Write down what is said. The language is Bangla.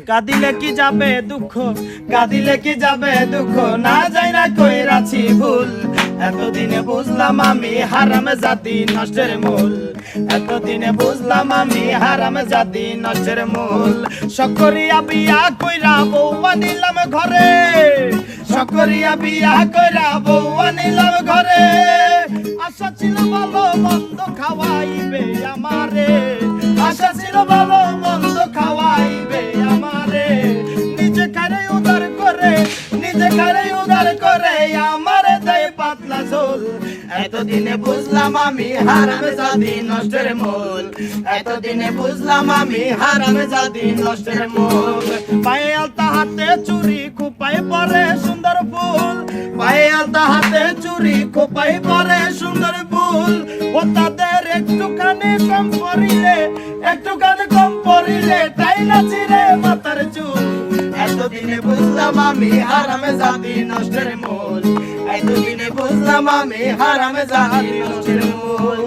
কাঁদিলে কি যাবে দুঃখ, কাঁদিলে কি যাবে দুঃখ, না যাই না কইরাছি ভুল। এতদিনে বুঝলাম আমি হারাম জাতি নষ্টের মূল, এতদিনে বুঝলাম আমি হারাম জাতি নষ্টের মূল। সকরিয়া বিয়া কইরা বউ আনিলাম ঘরে, সকরিয়া বিয়া কইরা বউ আনিলাম ঘরে। আশা ছিল ভালো মন্দ খাওয়াইবে আমারে, আশা ছিল ভালো মন্দ খাওয়াইবে আমারে। নিজে খারে উদার করে, নিজে খারে উদার করে আমারে দেয় পাতলা ঝোল। এতদিনে বুঝলাম আমি হারাম জাতি নষ্টের মূল, এতদিনে বুঝলাম আমি হারাম জাতি নষ্টের মূল। পায়ে আলতা হাতে চুরি খোপাই পরে সুন্দর ফুল, পায়ে আলতা হাতে চুরি খোপাই পরে সুন্দর ফুল। ও তাদের একটুখানি কম পড়িলে, একটুখানি কম পড়িলে তাই না ছিঁড়ে মাথার চুল। এতদিনে বুঝলাম আমি হারাম জাতি নষ্টের মূল, এতদিনে বুঝলাম আমি হারাম জাতি নষ্টের মূল।